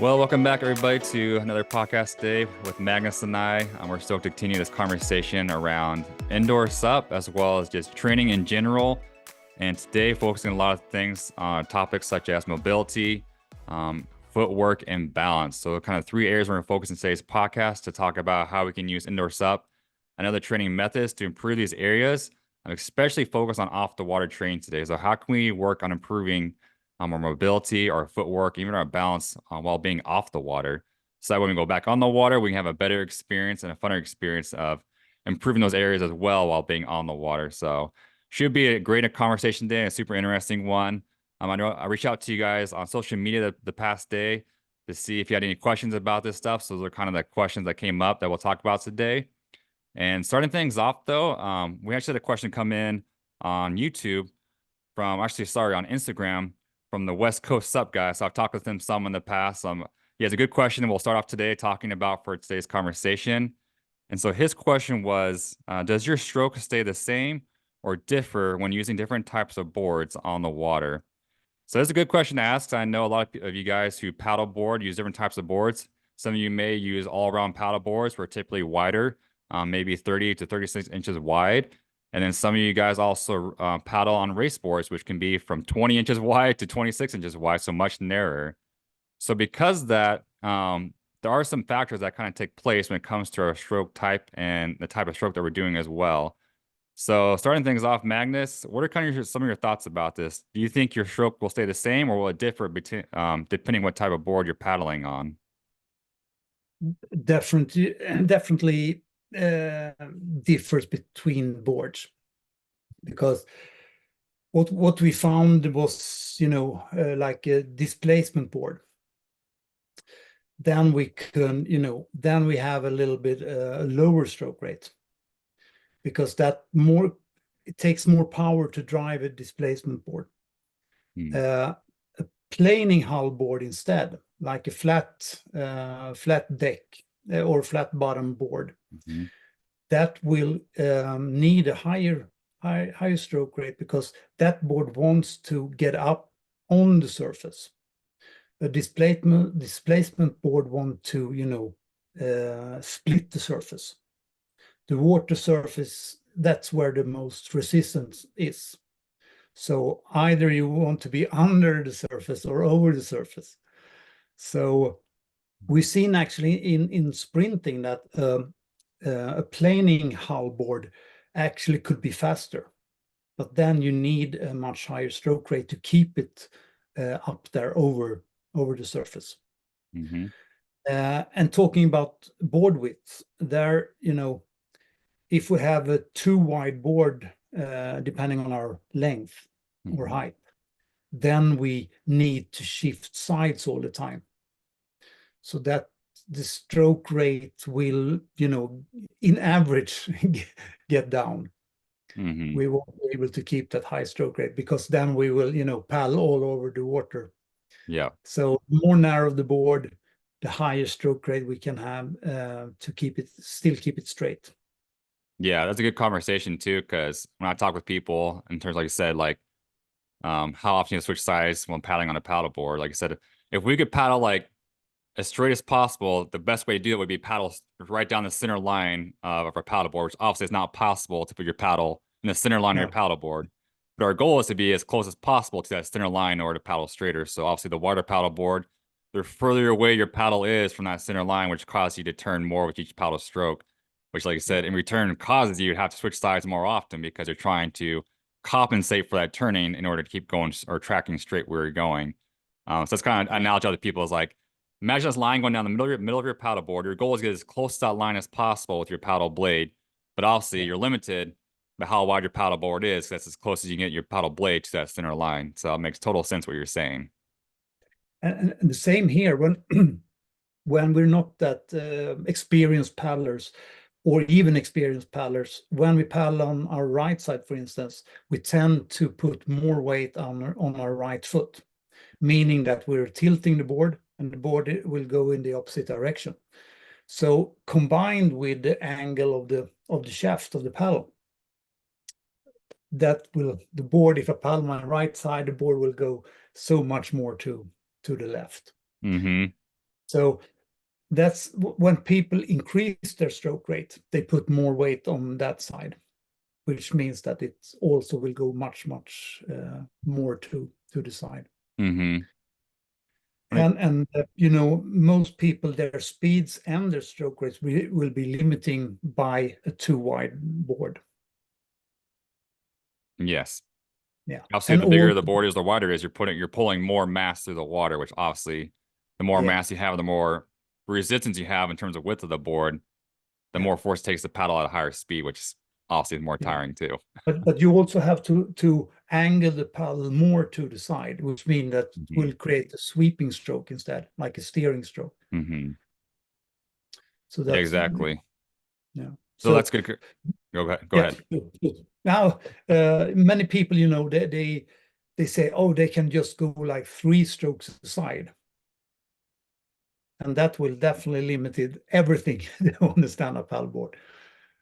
Well, welcome back, everybody, to another podcast day with Magnus and I. We're stoked to continue this conversation around indoor SUP as well as just training in general. And today, focusing a lot of things on topics such as mobility, footwork, and balance. So, kind of three areas we're going to focus in today's podcast to talk about how we can use indoor SUP and other training methods to improve these areas, and especially focus on off the water training today. So, how can we work on improving our mobility, our footwork, even our balance while being off the water? So that when we go back on the water, we can have a better experience and a funner experience of improving those areas as well while being on the water. So should be a great conversation today, a super interesting one. I know I reached out to you guys on social media the past day to see if you had any questions about this stuff. So those are kind of the questions that came up that we'll talk about today. And starting things off though, we actually had a question come in on YouTube from, on Instagram, from the West Coast SUP guy. So I've talked with him some in the past. He has a good question, and we'll start off today talking about for today's conversation. And so his question was, does your stroke stay the same or differ when using different types of boards on the water? So that's a good question to ask. I know a lot of you guys who paddle board use different types of boards. Some of you may use all-around paddle boards, which are typically wider, maybe 30 to 36 inches wide. And then some of you guys also paddle on race boards, which can be from 20 inches wide to 26 inches wide, so much narrower. So because of that, there are some factors that kind of take place when it comes to our stroke type and the type of stroke that we're doing as well. So starting things off, Magnus, what are kind of some of your thoughts about this? Do you think your stroke will stay the same, or will it differ between, depending what type of board you're paddling on? Definitely differs between boards, because what we found was, like a displacement board. Then we can, then we have a little bit lower stroke rate, because it takes more power to drive a displacement board. A planing hull board instead, like a flat deck or flat bottom board, that will need a higher stroke rate, because that board wants to get up on the surface. A displacement board wants to split the surface. The water surface, that's where the most resistance is. So either you want to be under the surface or over the surface. So we've seen actually in sprinting that a planing hull board actually could be faster, but then you need a much higher stroke rate to keep it up there over the surface. And talking about board width, there, if we have a too wide board, depending on our length or height, then we need to shift sides all the time, so that the stroke rate will, in average, get down. We won't be able to keep that high stroke rate, because then we will, paddle all over the water. Yeah. So the more narrow the board, the higher stroke rate we can have to still keep it straight. Yeah, that's a good conversation too, because when I talk with people in terms, like I said, like how often you switch sides when paddling on a paddle board, like I said, if we could paddle like as straight as possible, the best way to do it would be paddle right down the center line of our paddle board, which obviously is not possible to put your paddle in the center line of your paddle board. But our goal is to be as close as possible to that center line in order to paddle straighter. So obviously the water paddle board, the further away your paddle is from that center line, which causes you to turn more with each paddle stroke, which, like I said, in return causes you to have to switch sides more often, because you're trying to compensate for that turning in order to keep going or tracking straight where you're going. So that's kind of an analogy to people is like, imagine this line going down the middle of your paddle board. Your goal is to get as close to that line as possible with your paddle blade, but obviously you're limited by how wide your paddle board is. That's as close as you can get your paddle blade to that center line. So it makes total sense what you're saying. And the same here, when we're not that experienced paddlers, or even experienced paddlers, when we paddle on our right side, for instance, we tend to put more weight on our right foot, meaning that we're tilting the board, and the board will go in the opposite direction. So combined with the angle of the shaft of the paddle, that will, the board, if I paddle my right side, the board will go so much more to the left. Mm-hmm. So that's when people increase their stroke rate, they put more weight on that side, which means that it also will go much more to the side. Mm-hmm. And you know, most people, their speeds and their stroke rates will be limiting by a too wide board. Yes. Yeah. Obviously, the bigger the board is, the wider it is. You're pulling more mass through the water, which obviously, the more mass you have, the more resistance you have in terms of width of the board, the more force it takes to paddle at a higher speed, which is obviously more tiring too. But you also have to angle the paddle more to the side, which means that will create a sweeping stroke instead, like a steering stroke. Mm-hmm. So that's exactly. Yeah. So that's good. Go ahead. Now, many people, you know, they say, oh, they can just go like 3 strokes aside. And that will definitely limit everything on the stand-up paddleboard.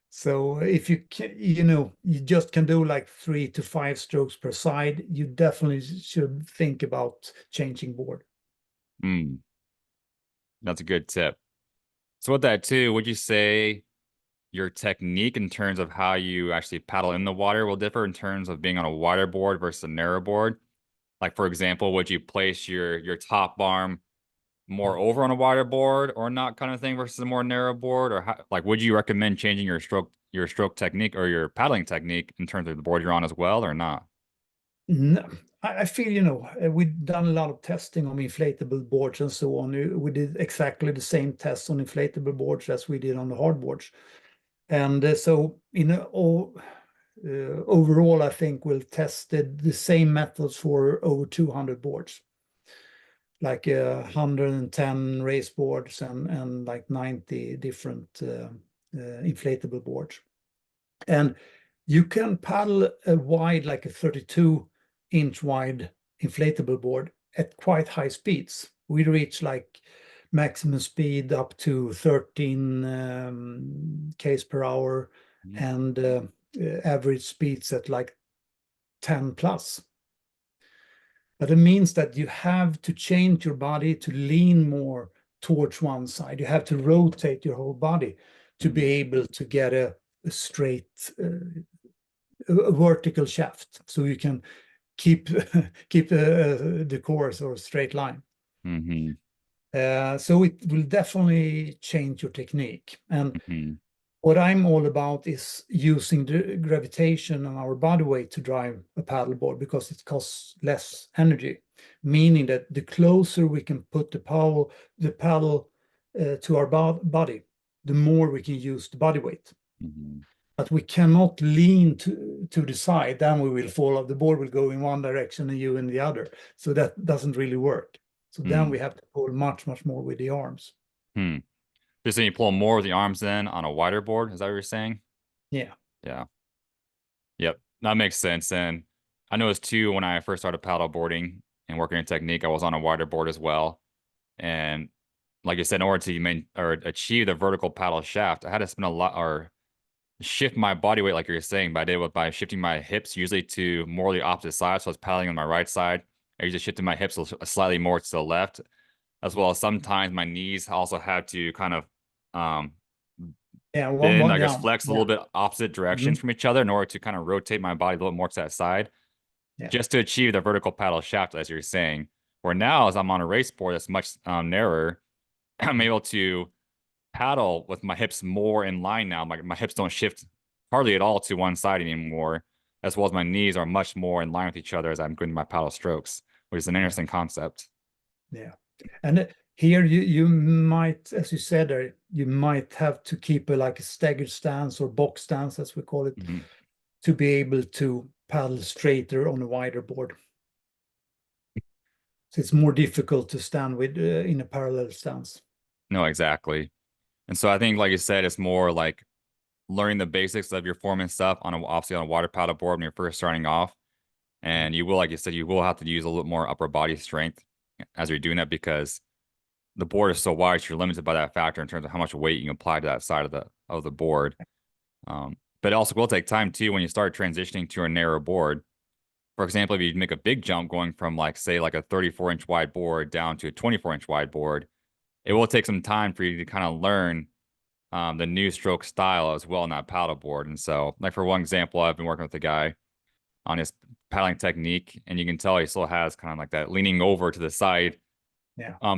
So if you can, you know, you just can do like 3 to 5 strokes per side, you definitely should think about changing board. That's a good tip. So with that too, would you say your technique in terms of how you actually paddle in the water will differ in terms of being on a wider board versus a narrow board? Like, for example, would you place your top arm more over on a wider board or not, kind of thing, versus a more narrow board? Or how, like, would you recommend changing your stroke technique or your paddling technique in terms of the board you're on as well, or not? No, I feel, you know, we've done a lot of testing on inflatable boards and so on. We did exactly the same tests on inflatable boards as we did on the hard boards. And so, you know, overall, I think we've tested the same methods for over 200 boards, like 110 race boards and like 90 different inflatable boards. And you can paddle a wide, like a 32-inch wide inflatable board at quite high speeds. We reach like maximum speed up to 13 k's per hour and average speeds at like 10 plus. But it means that you have to change your body to lean more towards one side. You have to rotate your whole body to be able to get a straight, a vertical shaft, so you can keep the course or straight line. So it will definitely change your technique. And what I'm all about is using the gravitation and our body weight to drive a paddleboard, because it costs less energy, meaning that the closer we can put the paddle to our body, the more we can use the body weight. But we cannot lean to the side, then we will fall off. The board will go in one direction and you in the other. So that doesn't really work. So then we have to pull much more with the arms. You're saying you pull more with the arms then on a wider board? Is that what you're saying? Yeah. Yeah. Yep. That makes sense. And I noticed too, when I first started paddle boarding and working in technique, I was on a wider board as well. And like I said, in order to achieve the vertical paddle shaft, I had to spend a lot or shift my body weight, like you're saying, but I did it by shifting my hips usually to more the opposite side. So I was paddling on my right side. I usually shifted my hips slightly more to the left, as well as sometimes my knees also had to kind of bend, I guess, flex a little bit opposite directions from each other in order to kind of rotate my body a little more to that side, just to achieve the vertical paddle shaft, as you're saying. Where now, as I'm on a race board that's much narrower, I'm able to paddle with my hips more in line now. My hips don't shift hardly at all to one side anymore, as well as my knees are much more in line with each other as I'm doing my paddle strokes, which is an interesting concept. Yeah. And here you might, as you said, you might have to keep like a staggered stance or box stance, as we call it, to be able to paddle straighter on a wider board. So it's more difficult to stand with in a parallel stance. No, exactly. And so I think, like you said, it's more like learning the basics of your form and stuff obviously on a water paddle board when you're first starting off. And you will, like you said, you will have to use a little more upper body strength as you're doing that, because the board is so wide, you're limited by that factor in terms of how much weight you can apply to that side of the board. But it also will take time too when you start transitioning to a narrow board. for example, if you make a big jump going from like, say, like a 34-inch wide board down to a 24-inch wide board, it will take some time for you to kind of learn the new stroke style as well on that paddle board. And so, like for one example, I've been working with a guy on his paddling technique, and you can tell he still has kind of like that leaning over to the side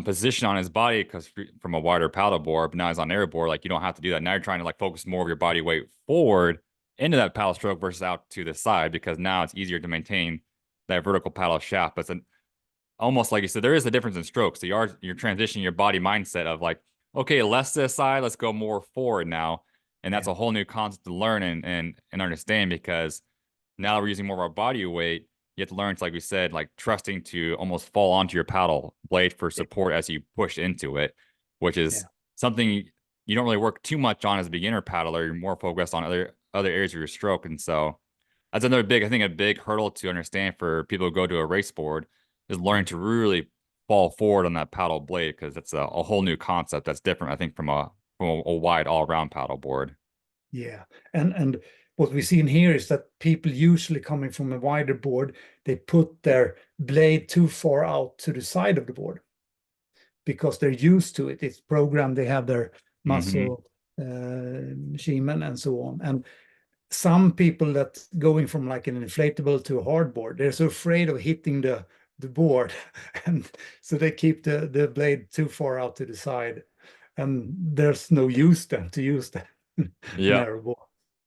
position on his body, because from a wider paddle board, but now he's on air board, like you don't have to do that. Now you're trying to like focus more of your body weight forward into that paddle stroke versus out to the side, because now it's easier to maintain that vertical paddle shaft. But it's almost like you said, there is a difference in stroke. So you're transitioning your body mindset of like, okay, less to the side, let's go more forward now. And that's a whole new concept to learn and understand, because now we're using more of our body weight. You have to learn to, like we said, like trusting to almost fall onto your paddle blade for support as you push into it, which is something you don't really work too much on as a beginner paddler. You're more focused on other areas of your stroke. And so that's another big, I think, a big hurdle to understand for people who go to a race board, is learning to really fall forward on that paddle blade, because it's a whole new concept that's different, I think, from a wide all-around paddle board. Yeah, and what we see in here is that people usually coming from a wider board, they put their blade too far out to the side of the board because they're used to it. It's programmed. They have their muscle measurement and so on. And some people that going from like an inflatable to a hard board, they're so afraid of hitting the board, and so they keep the blade too far out to the side, and there's no use then to use the narrow board.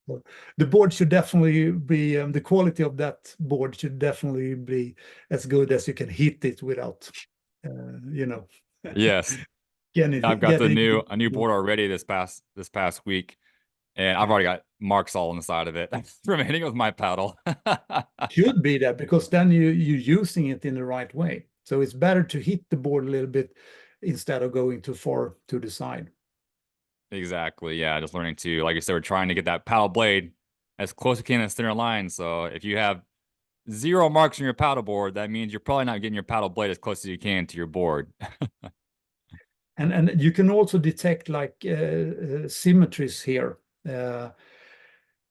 So the board should definitely be the quality of that board should definitely be as good as you can hit it without Yes. I've got a new board already this past week, and I've already got marks all on the side of it from hitting it with my paddle. Should be that, because then you're using it in the right way. So it's better to hit the board a little bit instead of going too far to the side. Exactly. Yeah. Just learning to, like I said, we're trying to get that paddle blade as close as you can to the center line. So if you have 0 marks on your paddle board, that means you're probably not getting your paddle blade as close as you can to your board. And you can also detect like symmetries here,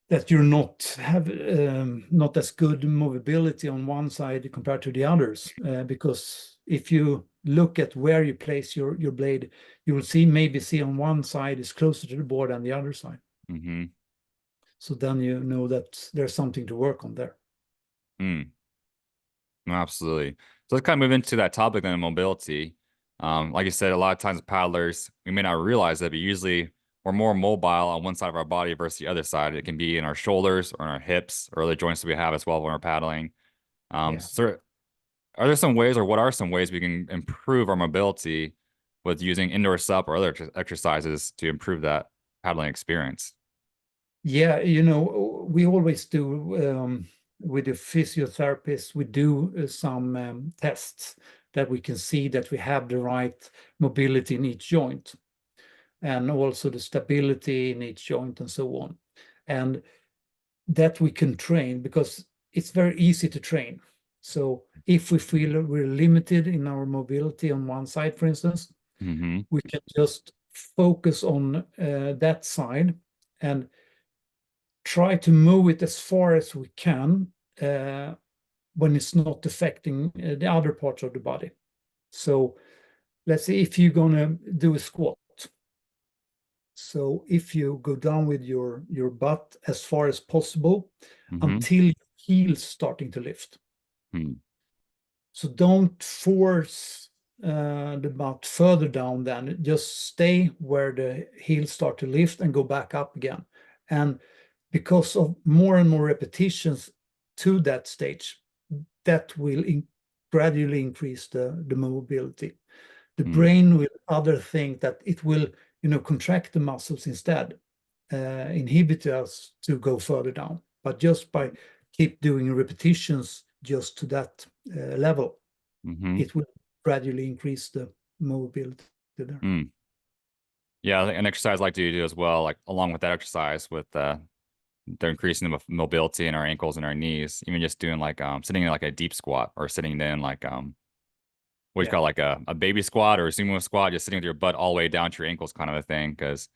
that you're not as good movability on one side compared to the others, because if you look at where you place your blade, you will maybe see on one side is closer to the board than the other side. So then you know that there's something to work on there. Absolutely. So let's kind of move into that topic then, mobility. Like you said, a lot of times paddlers, we may not realize that, but usually we're more mobile on one side of our body versus the other side. It can be in our shoulders or in our hips or other joints that we have as well when we're paddling. So are there some ways, or what are some ways we can improve our mobility with using indoor SUP or other exercises to improve that paddling experience? Yeah, we always do, with the physiotherapist, we do some tests that we can see that we have the right mobility in each joint, and also the stability in each joint and so on. And that we can train, because it's very easy to train. So if we feel we're limited in our mobility on one side, for instance, we can just focus on that side and try to move it as far as we can when it's not affecting the other parts of the body. So let's say if you're gonna do a squat, so if you go down with your butt as far as possible until your heel's starting to lift. So don't force the butt further down, then just stay where the heels start to lift and go back up again. And because of more and more repetitions to that stage, that will gradually increase the mobility. The brain will other think that it will contract the muscles instead, inhibit us to go further down. But just by keep doing repetitions just to that level, it will gradually increase the mobility there. Yeah, an exercise I like to do as well, like along with that exercise, with they're increasing the mobility in our ankles and our knees, even just doing like sitting in like a deep squat, or sitting in like what you call like a baby squat or a sumo squat, just sitting with your butt all the way down to your ankles, kind of a thing, because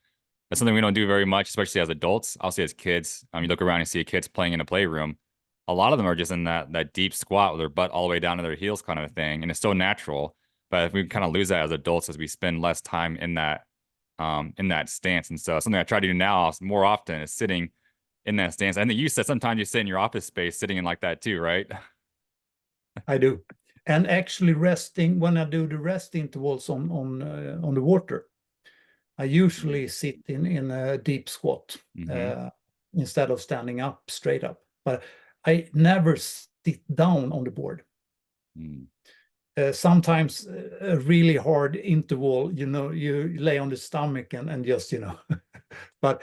that's something we don't do very much, especially as adults. I'll say as kids, you look around and see kids playing in a playroom. a lot of them are just in that deep squat with their butt all the way down to their heels kind of a thing. And it's so natural. But if we kind of lose that as adults as we spend less time in that stance. And so something I try to do now more often is sitting in that stance. I think you said sometimes you sit in your office space sitting in like that too, right? I do. And actually resting, when I do the rest intervals on the water, I usually sit in a deep squat instead of standing up straight up. But I never sit down on the board. Sometimes a really hard interval, you lay on the stomach and just, but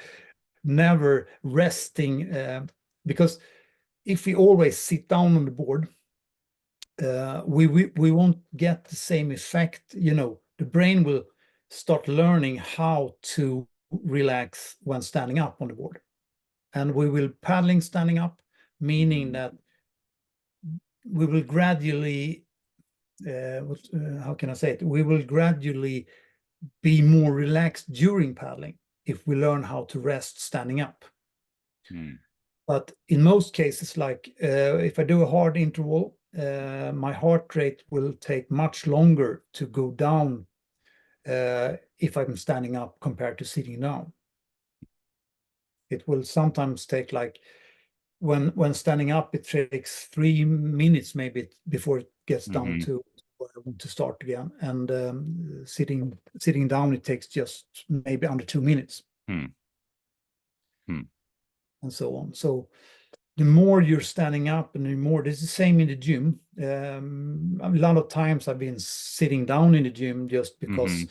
never resting, because if we always sit down on the board, we won't get the same effect. The brain will start learning how to relax when standing up on the board, and we will paddling standing up, meaning that we will gradually how can I say it? We will gradually be more relaxed during paddling if we learn how to rest standing up. But in most cases, like if I do a hard interval, my heart rate will take much longer to go down if I'm standing up compared to sitting down. It will sometimes take, like when standing up, it takes 3 minutes maybe before it gets down to where I want to start again. And sitting down, it takes just maybe under 2 minutes. And so on. So the more you're standing up and the more, this is the same in the gym. A lot of times I've been sitting down in the gym just because,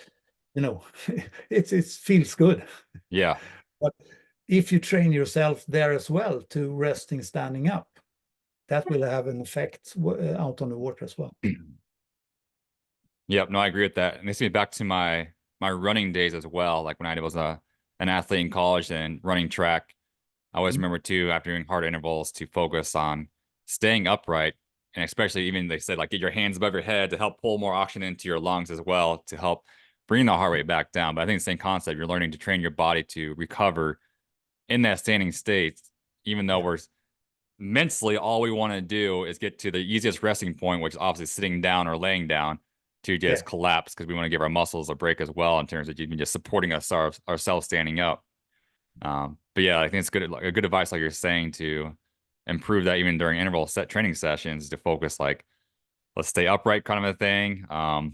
it feels good. Yeah. But if you train yourself there as well to resting standing up, that will have an effect out on the water as well. Yep. No, I agree with that. And this gets me back to my running days as well. Like when I was an athlete in college and running track, I always remember too, after doing hard intervals, to focus on staying upright. And especially even they said, like, get your hands above your head to help pull more oxygen into your lungs as well, to help bring the heart rate back down. But I think the same concept, you're learning to train your body to recover in that standing state, even though we're mentally, all we want to do is get to the easiest resting point, which is obviously sitting down or laying down, to just collapse, because we want to give our muscles a break as well in terms of even just supporting ourselves standing up. But yeah, I think it's a good advice, like you're saying, to improve that even during interval set training sessions, to focus like, let's stay upright kind of a thing.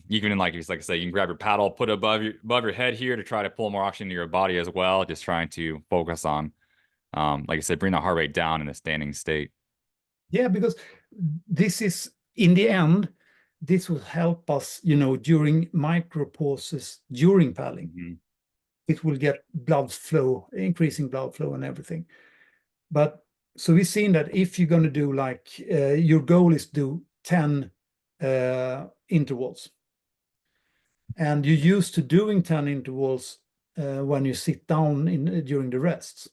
Even in, like I say, you can grab your paddle, put it above your head here to try to pull more oxygen into your body as well. Just trying to focus on, like I said, bring the heart rate down in a standing state. Yeah, because this is, in the end, this will help us, during micro pauses during paddling. It will get blood flow, increasing blood flow and everything. But so we've seen that if you're going to do, like, your goal is to do 10 intervals, and you're used to doing 10 intervals when you sit down during the rests.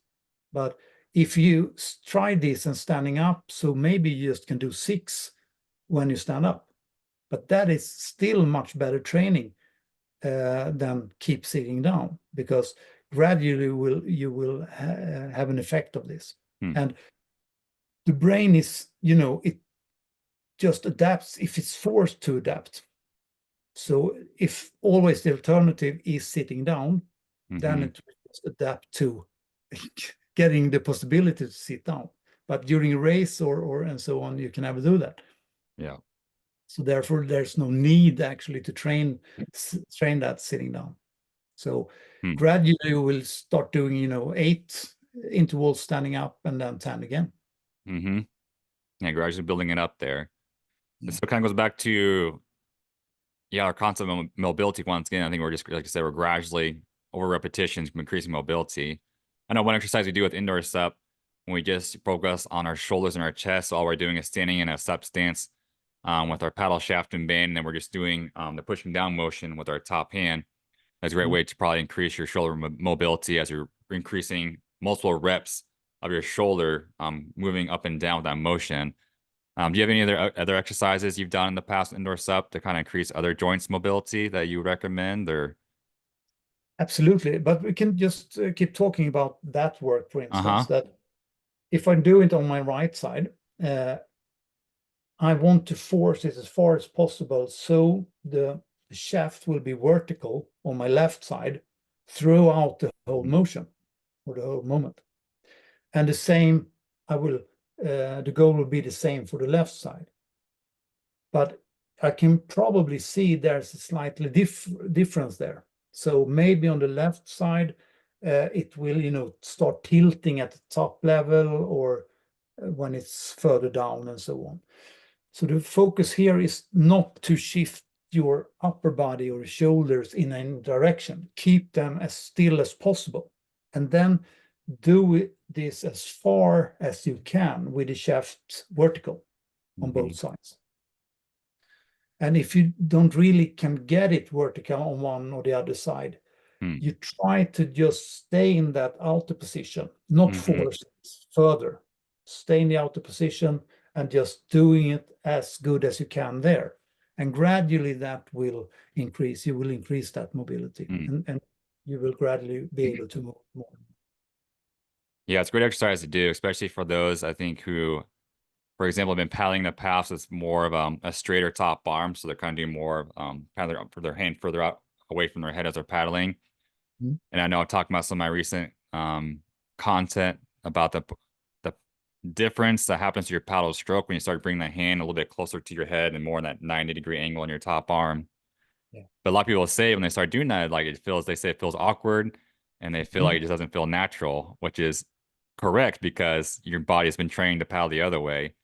But if you try this and standing up, so maybe you just can do 6 when you stand up. But that is still much better training than keep sitting down, because gradually you will have an effect of this. And the brain is, it just adapts if it's forced to adapt. So if always the alternative is sitting down, then it will just adapt to getting the possibility to sit down. But during a race or and so on, you can never do that. Yeah. So therefore, there's no need actually to train that sitting down. So gradually you will start doing, 8 intervals standing up and then 10 again. Yeah, gradually building it up there. So it kind of goes back to, our concept of mobility once again. I think we're just, like I said, we're gradually over repetitions increasing mobility. I know one exercise we do with indoor SUP, when we just focus on our shoulders and our chest, all we're doing is standing in a SUP stance with our paddle shaft and bend, and then we're just doing the pushing down motion with our top hand. That's a great way to probably increase your shoulder mobility as you're increasing multiple reps of your shoulder, moving up and down with that motion. Do you have any other exercises you've done in the past indoor SUP to kind of increase other joints mobility that you recommend? Or absolutely, but we can just keep talking about that work, for instance. That if I do it on my right side, I want to force it as far as possible so the shaft will be vertical on my left side throughout the whole motion or the whole moment. And the same, the goal will be the same for the left side. But I can probably see there's a slightly difference there. So maybe on the left side, it will, start tilting at the top level, or when it's further down and so on. So the focus here is not to shift your upper body or shoulders in any direction. Keep them as still as possible. And then do this as far as you can with the shaft vertical on both sides. And if you don't really can get it vertical on one or the other side, you try to just stay in that outer position, not force it further. Stay in the outer position and just doing it as good as you can there. And gradually that will increase. You will increase that mobility, and you will gradually be able to move more. Yeah, it's a great exercise to do, especially for those, I think, who, for example, have been paddling in the past. It's more of a straighter top arm, so they're kind of doing more for their hand further out away from their head as they're paddling. And I know I'm talking about some of my recent content about the difference that happens to your paddle stroke when you start bringing the hand a little bit closer to your head and more in that 90-degree angle in your top arm. But a lot of people say when they start doing that, like they say it feels awkward, and they feel like it just doesn't feel natural, which is correct because your body has been trained to paddle the other way.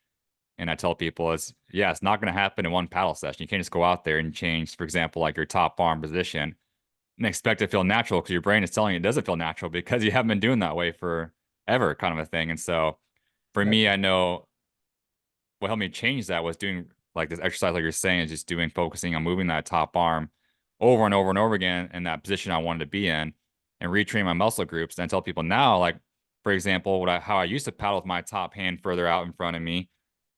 And I tell people it's not going to happen in one paddle session. You can't just go out there and change, for example, like your top arm position and expect it to feel natural, because your brain is telling you it doesn't feel natural because you haven't been doing that way forever, kind of a thing. And so for me, I know what helped me change that was doing like this exercise, like you're saying, is just focusing on moving that top arm over and over and over again in that position I wanted to be in, and retrain my muscle groups. And I tell people now, like, for example, how I used to paddle with my top hand further out in front of me,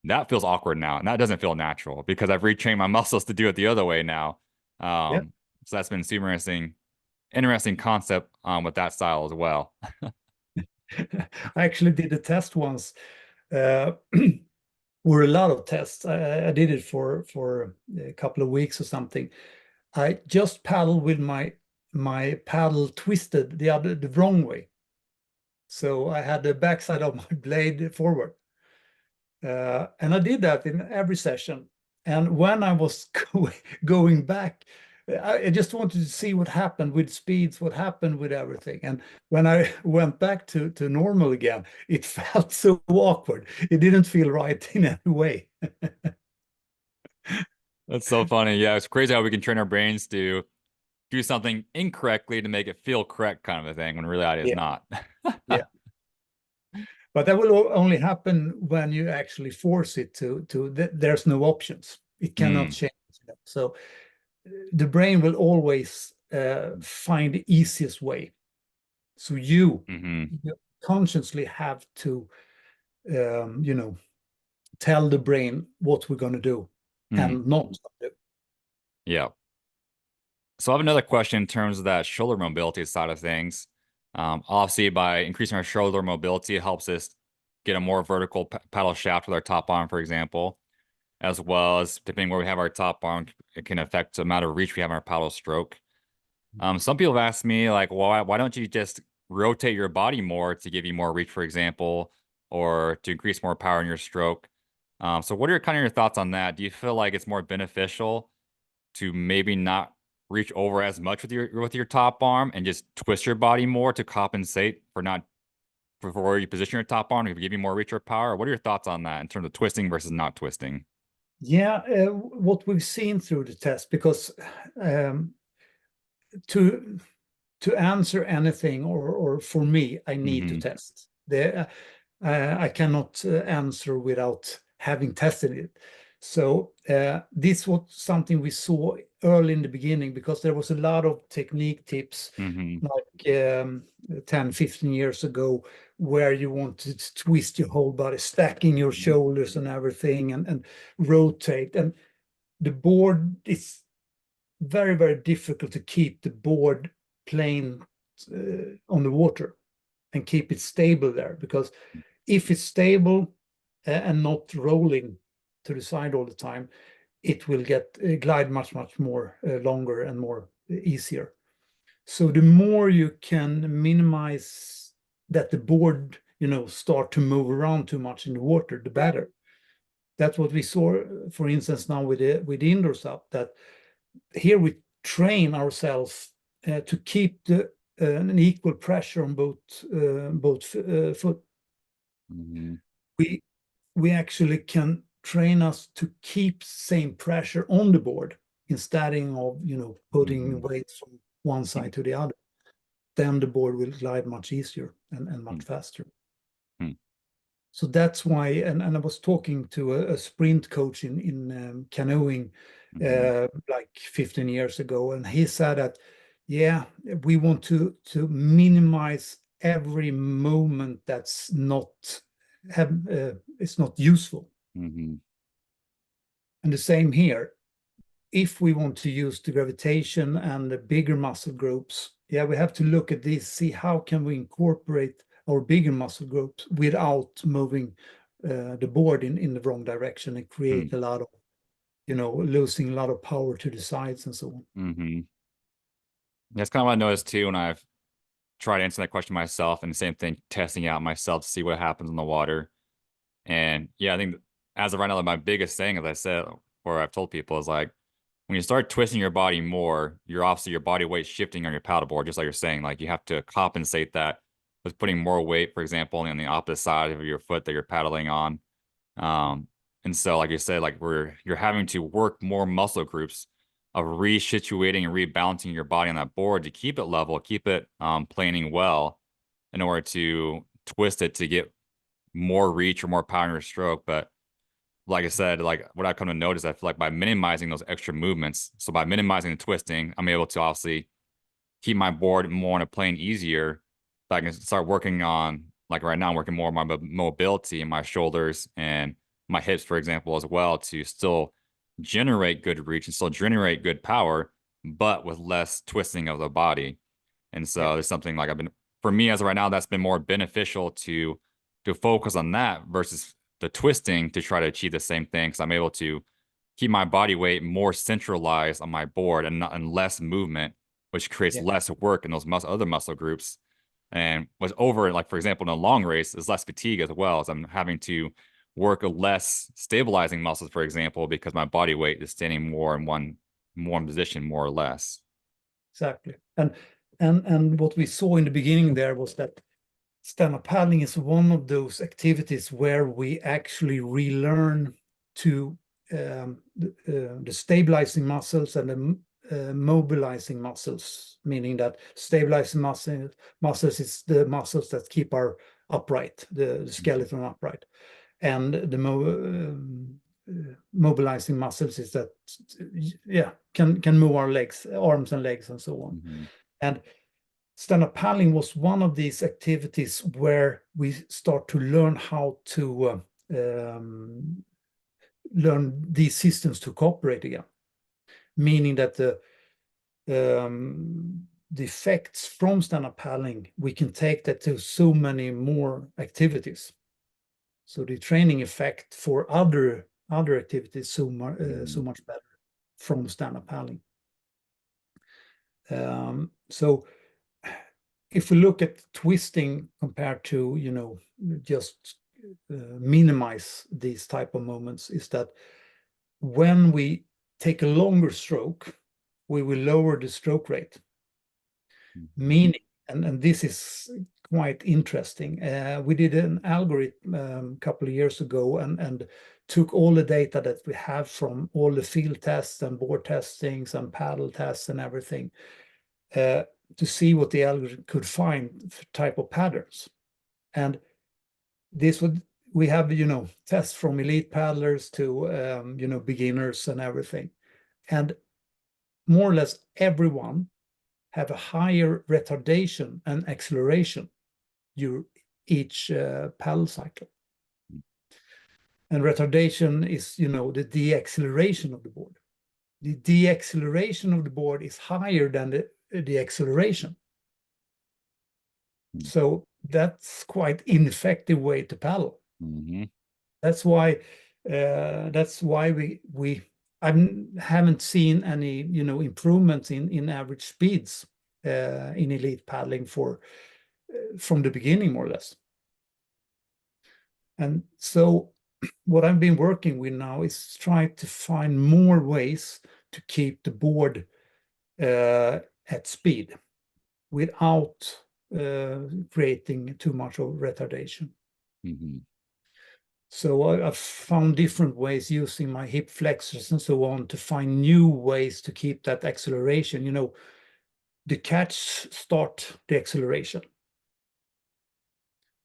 that feels awkward now. And that doesn't feel natural because I've retrained my muscles to do it the other way now. So that's been super interesting concept with that style as well. I actually did a test once, or a lot of tests. I did it for a couple of weeks or something. I just paddled with my paddle twisted the wrong way. So I had the backside of my blade forward. And I did that in every session. And when I was going back, I just wanted to see what happened with speeds, what happened with everything. And when I went back to normal again, it felt so awkward. It didn't feel right in any way. That's so funny. Yeah, it's crazy how we can train our brains to do something incorrectly to make it feel correct, kind of a thing, when in reality it's not. Yeah. But that will only happen when you actually force it to there's no options. It cannot change. So the brain will always find the easiest way. So you consciously have to, tell the brain what we're going to do and not do. Yeah. So I have another question in terms of that shoulder mobility side of things. Obviously, by increasing our shoulder mobility, it helps us get a more vertical paddle shaft with our top arm, for example, as well as depending where we have our top arm, it can affect the amount of reach we have in our paddle stroke. Some people have asked me, like, why don't you just rotate your body more to give you more reach, for example, or to increase more power in your stroke? So what are your thoughts on that? Do you feel like it's more beneficial to maybe not reach over as much with your top arm and just twist your body more to compensate for where you position your top arm to give you more reach or power? What are your thoughts on that in terms of twisting versus not twisting? Yeah, what we've seen through the test, because to answer anything, or for me, I need to test. I cannot answer without having tested it. So this was something we saw early in the beginning, because there was a lot of technique tips like 10, 15 years ago, where you wanted to twist your whole body, stacking your shoulders and everything, and rotate. And the board is very, very difficult to keep the board plane on the water and keep it stable there, because if it's stable, and not rolling to the side all the time, it will get glide much more longer and more easier. So the more you can minimize that the board, start to move around too much in the water, the better. That's what we saw, for instance, now with the Indoor SUP, that here we train ourselves to keep an equal pressure on both foot. Mm-hmm. We actually can train us to keep same pressure on the board instead of putting weights from one side to the other. Then the board will glide much easier and much faster. So that's why, and I was talking to a sprint coach in canoeing like 15 years ago, and he said that, yeah, we want to minimize every movement that's not it's not useful. And the same here. If we want to use the gravitation and the bigger muscle groups, yeah, we have to look at this, see how can we incorporate our bigger muscle groups without moving the board in the wrong direction and create a lot of, losing a lot of power to the sides and so on. That's kind of what I noticed too when I've tried to answer that question myself, and the same thing, testing out myself to see what happens in the water. And yeah, I think as of right now, my biggest thing, as I said, or I've told people, is like, when you start twisting your body more, you're obviously your body weight shifting on your paddleboard, just like you're saying. Like, you have to compensate that with putting more weight, for example, on the opposite side of your foot that you're paddling on. And so, like you said, like you're having to work more muscle groups of resituating and rebalancing your body on that board to keep it level, keep it planing well, in order to twist it to get more reach or more power in your stroke. But like I said, like what I've come to notice, I feel like by minimizing those extra movements, so by minimizing the twisting, I'm able to obviously keep my board more on a plane easier. So I can start working on, like right now, I'm working more on my mobility in my shoulders and my hips, for example, as well, to still generate good reach and still generate good power, but with less twisting of the body. And so there's something like for me as of right now, that's been more beneficial to focus on that versus the twisting to try to achieve the same thing. Because I'm able to keep my body weight more centralized on my board and less movement, which creates less work in those other muscle groups. And what's over, like, for example, in a long race, is less fatigue as well, as I'm having to work less stabilizing muscles, for example, because my body weight is standing more in one position, more or less. Exactly. And what we saw in the beginning there was that stand-up paddling is one of those activities where we actually relearn to the stabilizing muscles and the mobilizing muscles, meaning that stabilizing muscles is the muscles that keep our upright, the skeleton upright, and the mobilizing muscles is that can move our legs, arms and legs and so on. And stand-up paddling was one of these activities where we start to learn how to learn these systems to cooperate again, meaning that the effects from stand-up paddling, we can take that to so many more activities. So the training effect for other activities so much better from stand-up paddling. So if we look at twisting compared to just minimize these type of moments, is that when we take a longer stroke, we will lower the stroke rate. Meaning, and this is quite interesting. We did an algorithm a couple of years ago and took all the data that we have from all the field tests and board testings and paddle tests and everything, to see what the algorithm could find for type of patterns. And we have tests from elite paddlers to beginners and everything, and more or less everyone have a higher retardation and acceleration each paddle cycle. And retardation is the deacceleration of the board. The deacceleration of the board is higher than the acceleration. So that's quite ineffective way to paddle. That's why we I haven't seen any, you know, improvements in average speeds in elite paddling from the beginning, more or less. And so what I've been working with now is try to find more ways to keep the board at speed without creating too much of retardation. Mm-hmm. So I've found different ways using my hip flexors and so on to find new ways to keep that acceleration. You know, the catch start the acceleration.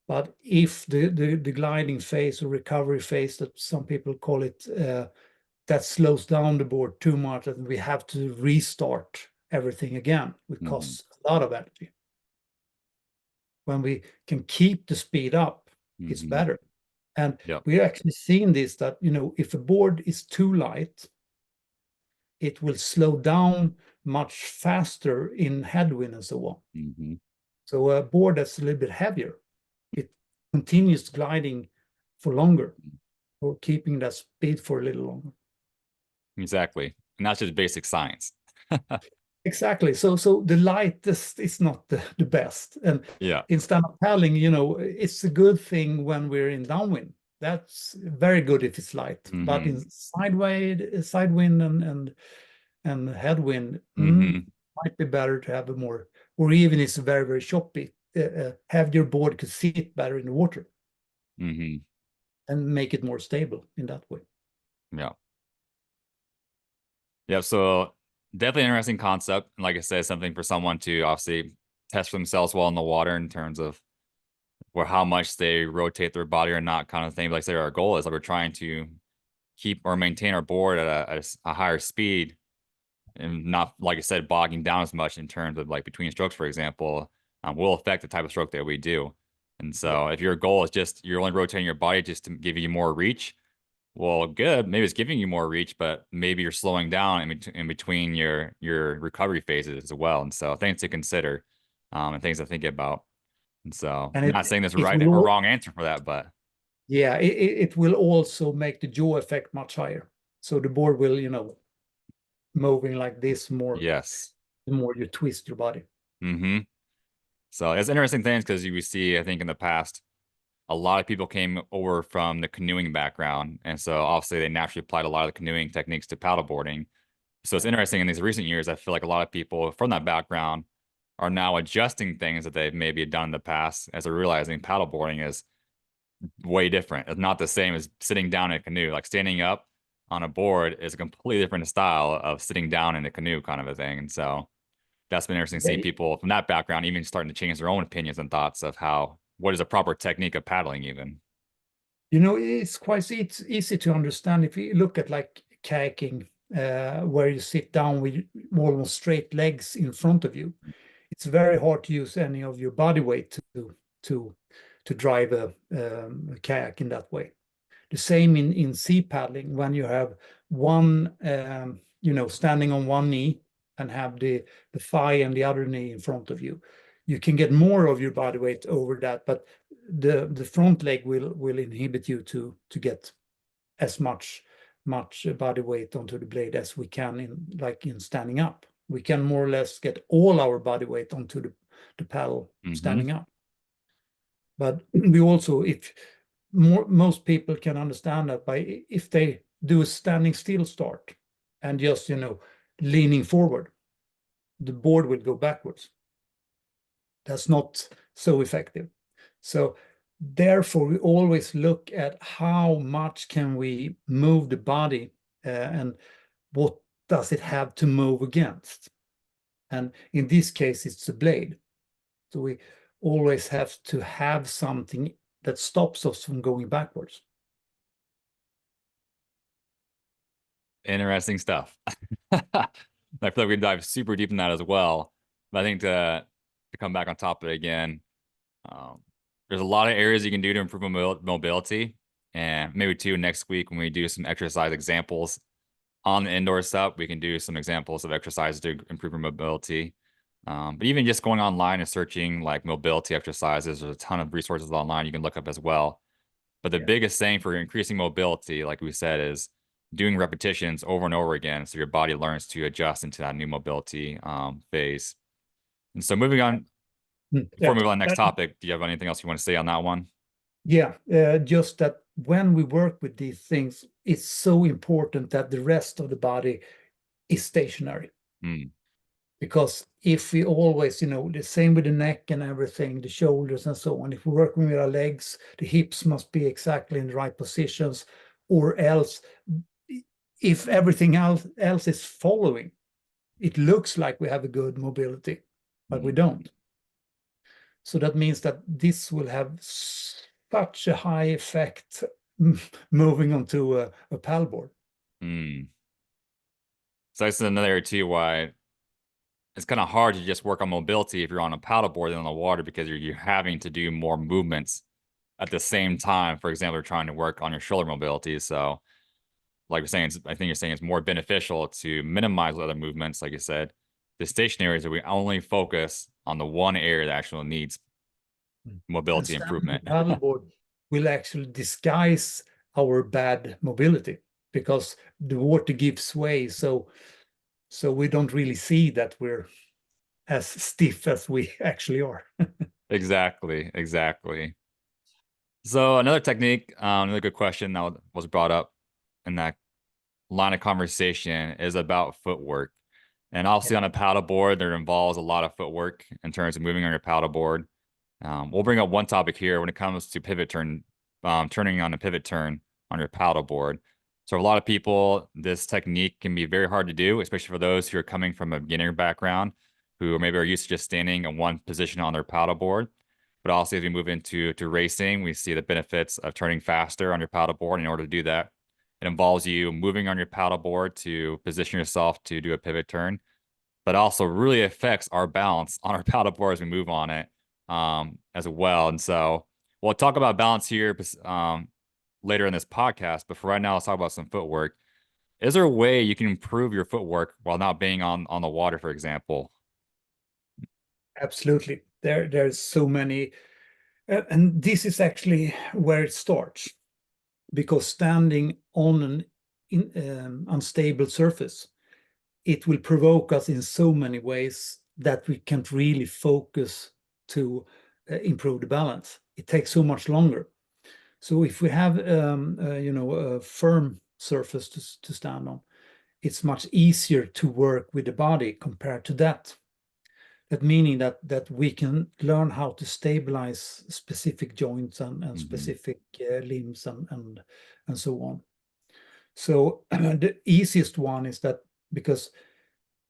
But if the gliding phase or recovery phase, that some people call it, that slows down the board too much, and we have to restart everything again, which costs a lot of energy. When we can keep the speed up, it's better. And we're actually seeing this, that, you know, if a board is too light, it will slow down much faster in headwind and so on. So a board that's a little bit heavier, it continues gliding for longer, or keeping that speed for a little longer. Exactly. And that's just basic science. Exactly. So the light is not the best. And in stand-up paddling, you know, it's a good thing when we're in downwind. That's very good if it's light. But in sidewind and headwind, might be better to have a more, or even it's very, very choppy, have your board could sit better in the water and make it more stable in that way. So definitely an interesting concept. And like I said, something for someone to obviously test for themselves while in the water in terms of how much they rotate their body or not, kind of thing. But like I said, our goal is like we're trying to keep or maintain our board at a higher speed, and not, like I said, bogging down as much in terms of like between strokes, for example, will affect the type of stroke that we do. And so if your goal is just you're only rotating your body just to give you more reach, well, good. Maybe it's giving you more reach, but maybe you're slowing down in between your recovery phases as well. And so things to consider, and things to think about. And so I'm not saying there's a right or wrong answer for that, but yeah, it will also make the jaw effect much higher. So the board will, you know, moving like this more. Yes. The more you twist your body. So it's interesting things, because you see, I think in the past, a lot of people came over from the canoeing background. And so obviously they naturally applied a lot of the canoeing techniques to paddleboarding. So it's interesting in these recent years, I feel like a lot of people from that background are now adjusting things that they've maybe done in the past, as they're realizing paddleboarding is way different. It's not the same as sitting down in a canoe. Like standing up on a board is a completely different style of sitting down in a canoe kind of a thing. And so that's been interesting to see people from that background even starting to change their own opinions and thoughts of what is a proper technique of paddling even. You know, it's quite easy to understand if you look at like kayaking, where you sit down with almost straight legs in front of you. It's very hard to use any of your body weight to drive a kayak in that way. The same in sea paddling, when you have one, you know, standing on one knee and have the thigh and the other knee in front of you. You can get more of your body weight over that, but the front leg will inhibit you to get as much body weight onto the blade as we can in standing up. We can more or less get all our body weight onto the paddle standing up. But we also, if most people can understand that if they do a standing still start and just, you know, leaning forward, the board will go backwards. That's not so effective. So therefore, we always look at how much can we move the body and what does it have to move against. And in this case, it's the blade. So we always have to have something that stops us from going backwards. Interesting stuff. I feel like we dive super deep in that as well. But I think to come back on top of it again, there's a lot of areas you can do to improve mobility. And maybe too, next week when we do some exercise examples on the indoor SUP, we can do some examples of exercises to improve your mobility. But even just going online and searching like mobility exercises, there's a ton of resources online you can look up as well. But the biggest thing for increasing mobility, like we said, is doing repetitions over and over again, so your body learns to adjust into that new mobility phase. And so moving on, before we move on to the next topic, do you have anything else you want to say on that one? Yeah, just that when we work with these things, it's so important that the rest of the body is stationary. Because if we always, the same with the neck and everything, the shoulders and so on, if we're working with our legs, the hips must be exactly in the right positions, or else if everything else is following, it looks like we have a good mobility, but we don't. So that means that this will have such a high effect moving onto a paddleboard. So that's another area too why it's kind of hard to just work on mobility if you're on a paddleboard than on the water, because you're having to do more movements at the same time. For example, you're trying to work on your shoulder mobility. So like you're saying, I think you're saying it's more beneficial to minimize other movements. Like you said, the stationary is that we only focus on the one area that actually needs mobility improvement. Paddleboard will actually disguise our bad mobility because the water gives way. So we don't really see that we're as stiff as we actually are. Exactly. So another technique, another good question that was brought up in that line of conversation is about footwork. And obviously on a paddleboard, there involves a lot of footwork in terms of moving on your paddleboard. We'll bring up one topic here when it comes to pivot turn, turning on a pivot turn on your paddleboard. So for a lot of people, this technique can be very hard to do, especially for those who are coming from a beginner background, who maybe are used to just standing in one position on their paddleboard. But also as we move into racing, we see the benefits of turning faster on your paddleboard. In order to do that, it involves you moving on your paddleboard to position yourself to do a pivot turn, but also really affects our balance on our paddleboard as we move on it as well. And so we'll talk about balance here later in this podcast, but for right now, let's talk about some footwork. Is there a way you can improve your footwork while not being on the water, for example? Absolutely. There's so many, and this is actually where it starts, because standing on an unstable surface, it will provoke us in so many ways that we can't really focus to improve the balance. It takes so much longer. So if we have a firm surface to stand on, it's much easier to work with the body compared to that. That meaning that we can learn how to stabilize specific joints and specific limbs and so on. So the easiest one is that because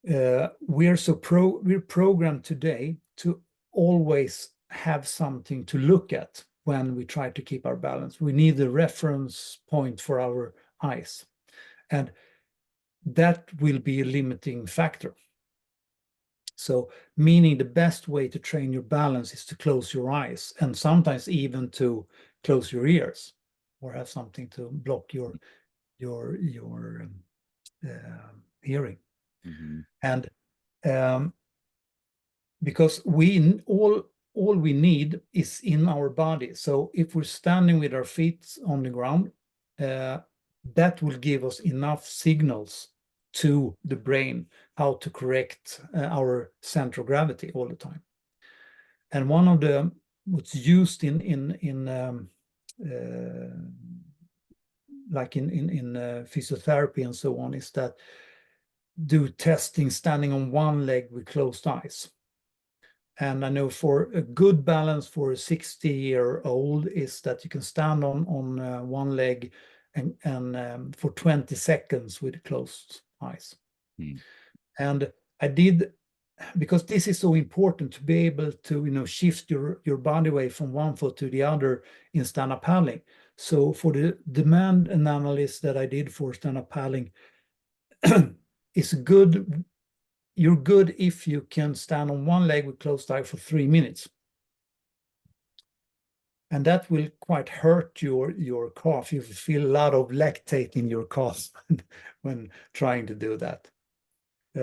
we're programmed today to always have something to look at when we try to keep our balance. We need the reference point for our eyes, and that will be a limiting factor. So meaning the best way to train your balance is to close your eyes, and sometimes even to close your ears or have something to block your hearing. And because we all we need is in our body. So if we're standing with our feet on the ground, that will give us enough signals to the brain how to correct our center of gravity all the time. And one of the what's used in physiotherapy and so on is that do testing standing on one leg with closed eyes. And I know for a good balance for a 60-year-old is that you can stand on one leg and for 20 seconds with closed eyes. And I did, because this is so important to be able to shift your body weight from one foot to the other in stand-up paddling. So for the demand analysis that I did for stand-up paddling, it's good. You're good if you can stand on one leg with closed eye for 3 minutes. And that will quite hurt your calf. You feel a lot of lactate in your calf when trying to do that.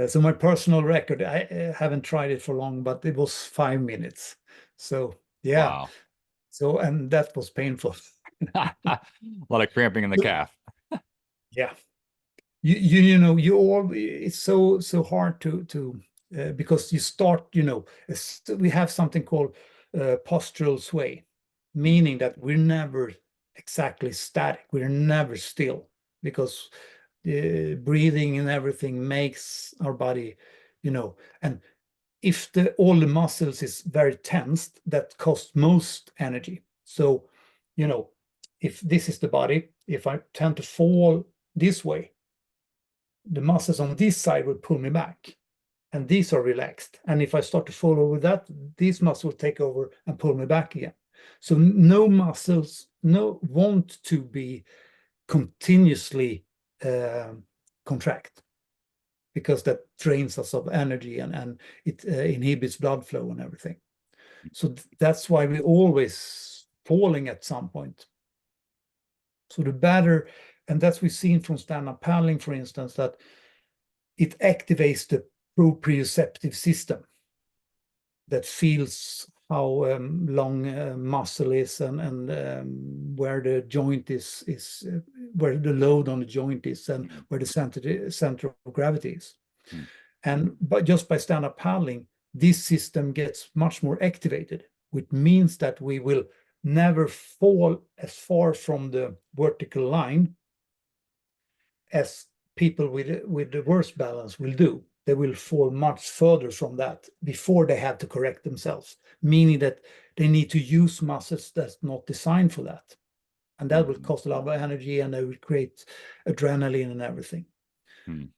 So my personal record, I haven't tried it for long, but it was 5 minutes. So yeah. Wow. So, and that was painful. A lot of cramping in the calf. Yeah. You know, you all, it's so hard to because you start, you know, we have something called postural sway, meaning that we're never exactly static, we're never still, because breathing and everything makes our body, you know, and if all the muscles is very tensed, that costs most energy. So, you know, if this is the body, if I tend to fall this way, the muscles on this side will pull me back, and these are relaxed. And if I start to follow with that, these muscles will take over and pull me back again. So no muscles want to be continuously contract, because that drains us of energy, and it inhibits blood flow and everything. So that's why we're always falling at some point. So the better, and that's we've seen from stand-up paddling, for instance, that it activates the proprioceptive system that feels how long muscle is, and where the joint is where the load on the joint is, and where the center of gravity is. And just by stand-up paddling, this system gets much more activated, which means that we will never fall as far from the vertical line as people with the worst balance will do. They will fall much further from that before they have to correct themselves, meaning that they need to use muscles that's not designed for that. And that will cost a lot of energy, and they will create adrenaline and everything.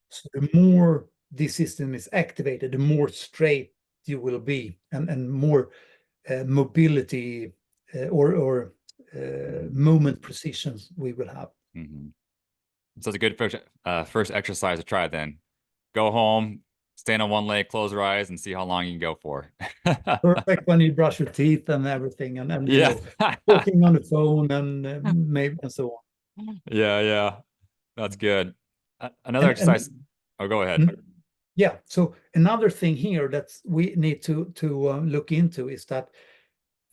So the more this system is activated, the more straight you will be, and more mobility or movement precisions we will have. So it's a good first exercise to try then. Go home, stand on one leg, close your eyes, and see how long you can go for. Perfect when you brush your teeth and everything, and yeah, you know, talking on the phone and maybe and so on. Yeah, that's good. Another exercise. Oh, go ahead. Yeah. So another thing here that we need to look into is that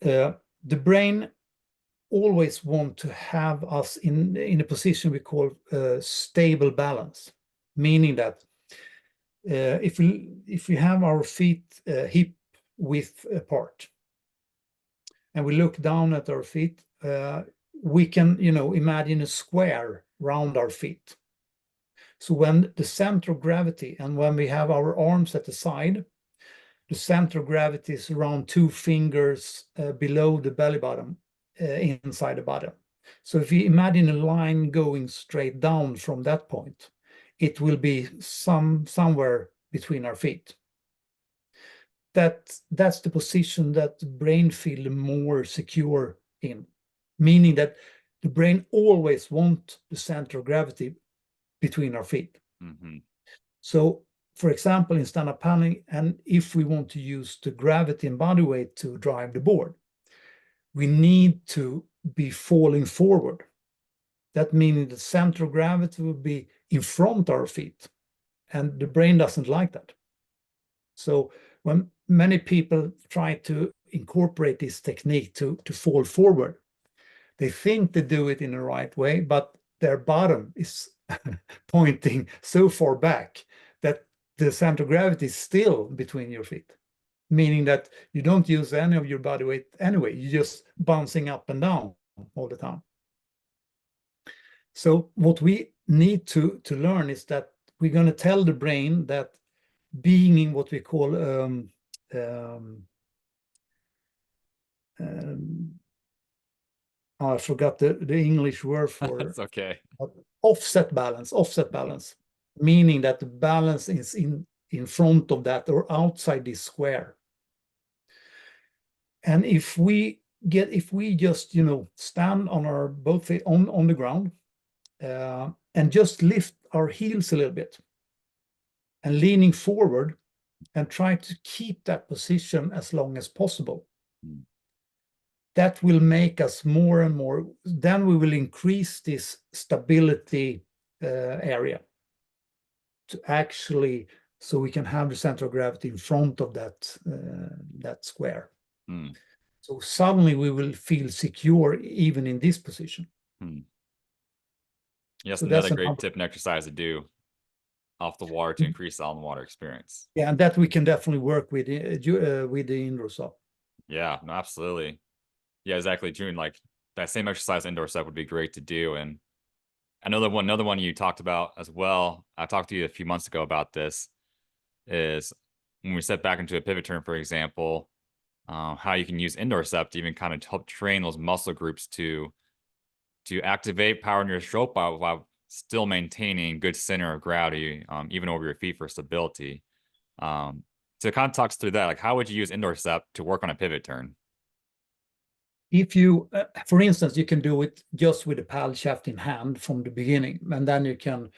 the brain always want to have us in a position we call stable balance, meaning that if we have our feet hip width apart, and we look down at our feet, we can, you know, imagine a square round our feet. So when the center of gravity, and when we have our arms at the side, the center of gravity is around 2 fingers below the belly button, inside the bottom. So if you imagine a line going straight down from that point, it will be somewhere between our feet. That's the position that the brain feels more secure in, meaning that the brain always wants the center of gravity between our feet. So, for example, in stand-up paddling, and if we want to use the gravity and body weight to drive the board, we need to be falling forward. That meaning the center of gravity will be in front of our feet, and the brain doesn't like that. So when many people try to incorporate this technique to fall forward, they think they do it in the right way, but their bottom is pointing so far back that the center of gravity is still between your feet, meaning that you don't use any of your body weight anyway. You're just bouncing up and down all the time. So what we need to learn is that we're going to tell the brain that being in what we call I forgot the English word for It's okay. Offset balance, meaning that the balance is in front of that or outside this square. And if we just, you know, stand on our both feet on the ground and just lift our heels a little bit and leaning forward and try to keep that position as long as possible, that will make us more and more, then we will increase this stability area to actually, so we can have the center of gravity in front of that square. So suddenly we will feel secure even in this position. Yes, So another great tip and exercise to do off the water to increase the on-the-water experience. Yeah, and that we can definitely work with the indoor SUP. Yeah, no, absolutely. Yeah, exactly, June. Like that same exercise indoor SUP would be great to do. And another one you talked about as well, I talked to you a few months ago about this, is when we step back into a pivot turn, for example, how you can use indoor SUP to even kind of help train those muscle groups to activate power in your stroke while still maintaining good center of gravity, even over your feet for stability. So it kind of talks through that. Like, how would you use indoor SUP to work on a pivot turn? If you, for instance, you can do it just with the paddle shaft in hand from the beginning, and then you can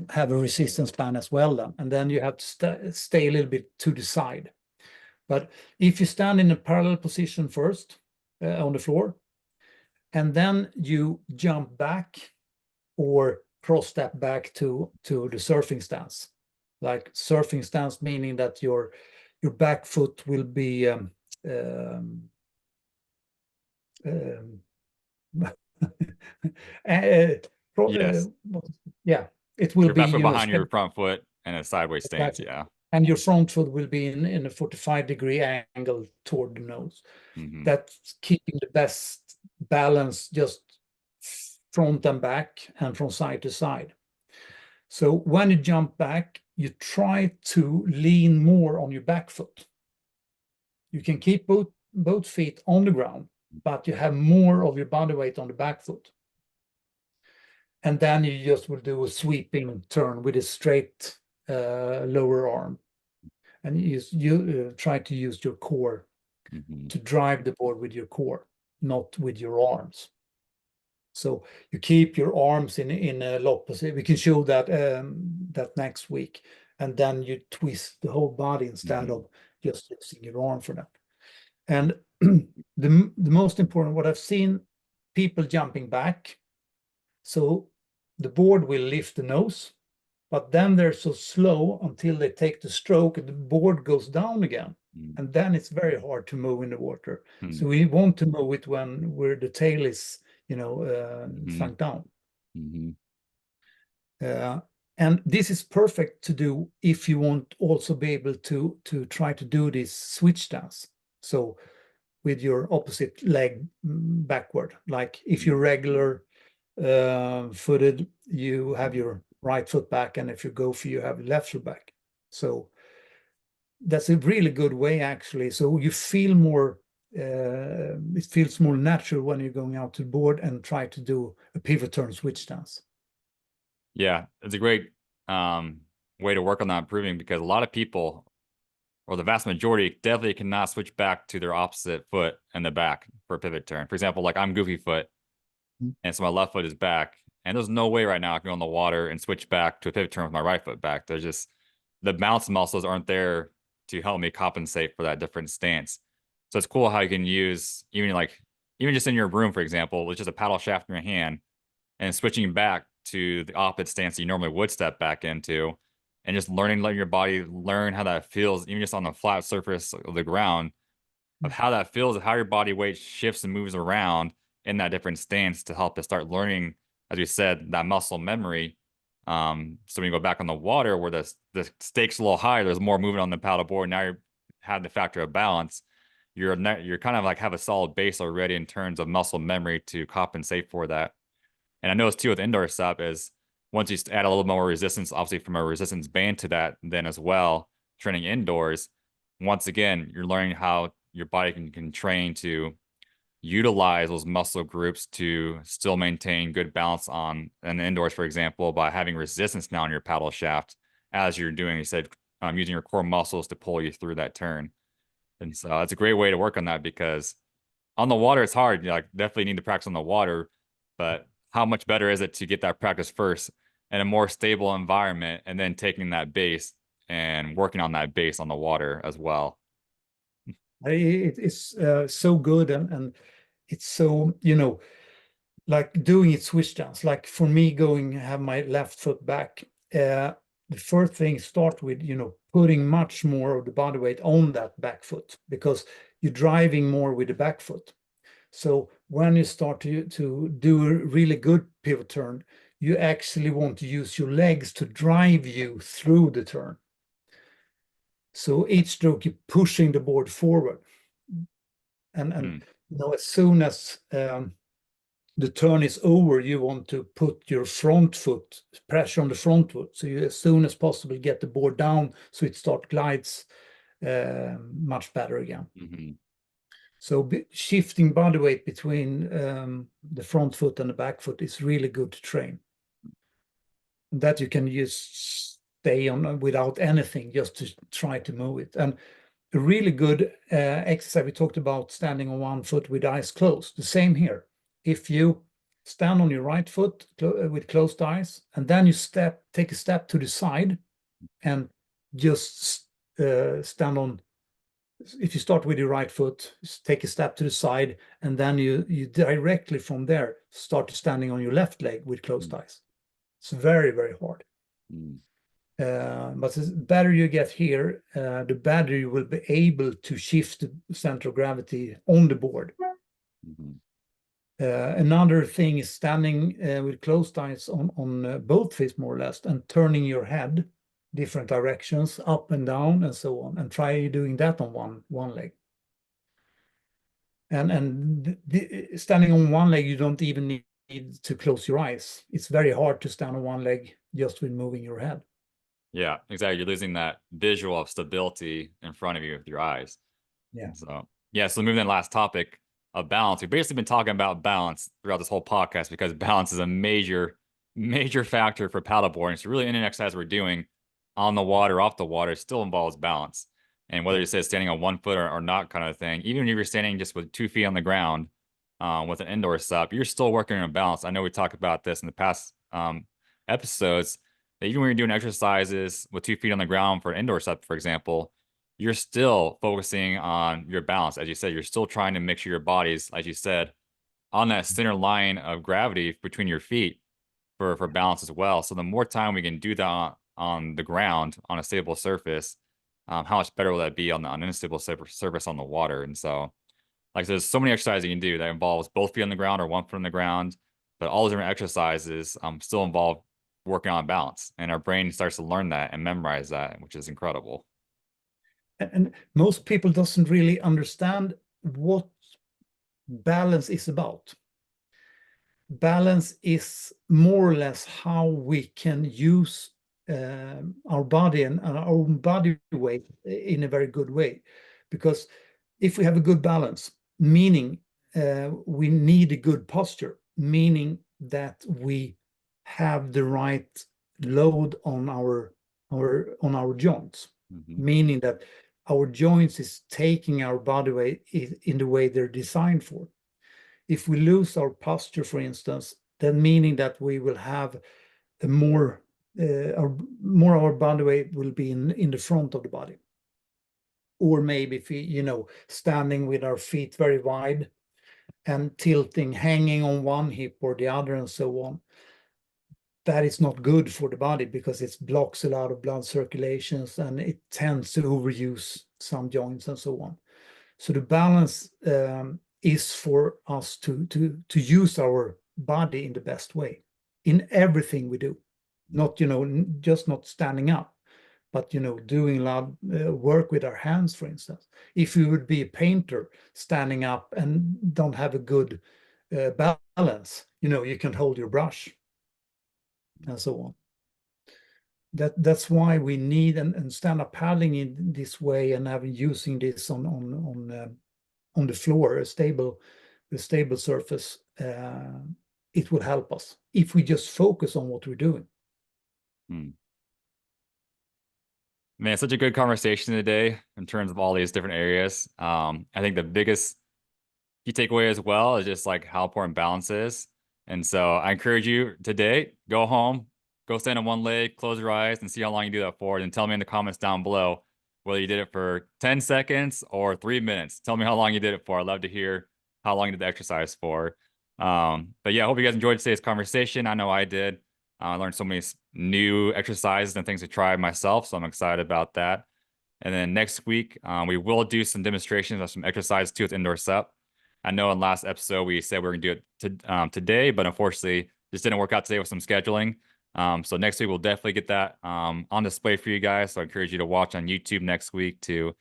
have a resistance band as well then, and then you have to stay a little bit to the side. But if you stand in a parallel position first on the floor, and then you jump back or cross step back to the surfing stance, like surfing stance, meaning that your back foot will be Yes. yeah, it will Your be, back foot behind your front foot and a sideways stance. exactly. Yeah. And your front foot will be in a 45-degree angle toward the nose. That's keeping the best balance, just front and back and from side to side. So when you jump back, you try to lean more on your back foot. You can keep both feet on the ground, but you have more of your body weight on the back foot. And then you just will do a sweeping turn with a straight lower arm. And you try to use your core to drive the board with your core, not with your arms. So you keep your arms in a lock position. We can show that that next week, and then you twist the whole body instead of just using your arm for that. And the most important, what I've seen, people jumping back. So the board will lift the nose, but then they're so slow until they take the stroke, the board goes down again. And then it's very hard to move in the water. So we want to move it where the tail is, sunk down. And this is perfect to do if you want also be able to try to do this switch stance. So with your opposite leg backward, like if you're regular footed, you have your right foot back, and if you go for, you have left foot back. So that's a really good way, actually. So you feel more, it feels more natural when you're going out to the board and try to do a pivot turn switch stance. Yeah, it's a great way to work on that improving, because a lot of people, or the vast majority, definitely cannot switch back to their opposite foot in the back for a pivot turn. For example, like I'm goofy foot, and so my left foot is back, and there's no way right now I can go in the water and switch back to a pivot turn with my right foot back. There's just, the bounce muscles aren't there to help me compensate for that different stance. So it's cool how you can use, even just in your room, for example, with just a paddle shaft in your hand and switching back to the opposite stance you normally would step back into, and just letting your body learn how that feels, even just on the flat surface of the ground, of how that feels, of how your body weight shifts and moves around in that different stance, to help us start learning, as you said, that muscle memory. So when you go back on the water where the stakes a little higher, there's more movement on the paddle board. Now you have the factor of balance. You're kind of like have a solid base already in terms of muscle memory to compensate for that. And I noticed too with indoor SUP is once you add a little more resistance, obviously from a resistance band to that, then as well, training indoors, once again, you're learning how your body can train to utilize those muscle groups to still maintain good balance on an indoors, for example, by having resistance now in your paddle shaft as you're doing, you said, using your core muscles to pull you through that turn. And so it's a great way to work on that, because on the water, it's hard. You like definitely need to practice on the water, but how much better is it to get that practice first in a more stable environment, and then taking that base and working on that base on the water as well? It's so good, and it's so, like doing it switch stance. Like for me, have my left foot back, the the first thing start with, putting much more of the body weight on that back foot, because you're driving more with the back foot. So when you start to do a really good pivot turn, you actually want to use your legs to drive you through the turn. So each stroke you're pushing the board forward, and as soon as the turn is over, you want to put your front foot, pressure on the front foot, so you as soon as possible get the board down so it glides much better again. So shifting body weight between the front foot and the back foot is really good to train. That you can just stay on without anything, just to try to move it. And a really good exercise, we talked about standing on one foot with eyes closed. The same here. If you stand on your right foot with closed eyes, and then you take a step to the side and just stand on. If you start with your right foot, take a step to the side, and then you directly from there start standing on your left leg with closed eyes. It's very, very hard. But the better you get here, the better you will be able to shift the center of gravity on the board. Another thing is standing with closed eyes on both feet, more or less, and turning your head different directions, up and down, and so on, and try doing that on one leg. And standing on one leg, you don't even need to close your eyes. It's very hard to stand on one leg just with moving your head. Yeah, exactly. You're losing that visual of stability in front of you with your eyes. Yeah. So moving to the last topic of balance. We've basically been talking about balance throughout this whole podcast, because balance is a major factor for paddleboarding. So really, any exercise we're doing on the water, off the water, still involves balance. And whether you say standing on one foot or not kind of thing, even if you're standing just with 2 feet on the ground with an indoor SUP, you're still working on balance. I know we talked about this in the past episodes, that even when you're doing exercises with 2 feet on the ground for an indoor SUP, for example, you're still focusing on your balance. As you said, you're still trying to make sure your body's, as you said, on that center line of gravity between your feet for balance as well. So the more time we can do that on the ground, on a stable surface, how much better will that be on an unstable surface on the water? And so, like, there's so many exercises you can do that involves both feet on the ground or one foot on the ground, but all those different exercises still involve working on balance, and our brain starts to learn that and memorize that, which is incredible. And most people doesn't really understand what balance is about. Balance is more or less how we can use our body and our own body weight in a very good way. Because if we have a good balance, meaning we need a good posture, meaning that we have the right load on our joints, meaning that our joints is taking our body weight in the way they're designed for. If we lose our posture, for instance, then meaning that we will have a more our body weight will be in the front of the body. Or maybe if we, standing with our feet very wide and tilting, hanging on one hip or the other and so on, that is not good for the body, because it blocks a lot of blood circulations and it tends to overuse some joints and so on. So the balance is for us to use our body in the best way in everything we do. Not, just not standing up, but, doing a lot of work with our hands, for instance. If you would be a painter standing up and don't have a good balance, you can hold your brush and so on. That's why we need and stand up paddling in this way and using this on the floor, a stable surface. It will help us if we just focus on what we're doing. Man, such a good conversation today in terms of all these different areas. I think the biggest key takeaway as well is just like how important balance is. And so I encourage you today, go home, go stand on one leg, close your eyes, and see how long you do that for. And tell me in the comments down below whether you did it for 10 seconds or 3 minutes. Tell me how long you did it for. I'd love to hear how long you did the exercise for. But yeah, I hope you guys enjoyed today's conversation. I know I did. I learned so many new exercises and things to try myself. So I'm excited about that. And then next week, we will do some demonstrations of some exercises too with Indoor SUP. I know in last episode we said we are going to do it today, but unfortunately just didn't work out today with some scheduling. So next week we'll definitely get that on display for you guys. So I encourage you to watch on YouTube next week to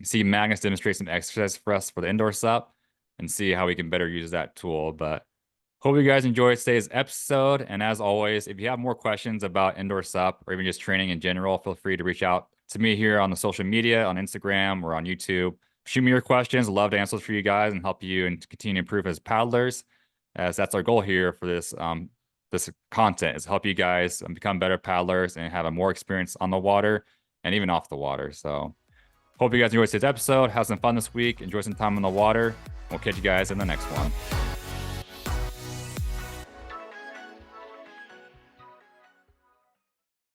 see Magnus demonstrate some exercises for us for the Indoor SUP and see how we can better use that tool. But hope you guys enjoyed today's episode. And as always, if you have more questions about Indoor SUP or even just training in general, feel free to reach out to me here on the social media, on Instagram or on YouTube. Shoot me your questions. Love to answer for you guys and help you and continue to improve as paddlers, as that's our goal here for this this content, is help you guys become better paddlers and have a more experience on the water and even off the water. So hope you guys enjoyed today's episode. Have some fun this week. Enjoy some time on the water. We'll catch you guys in the next one.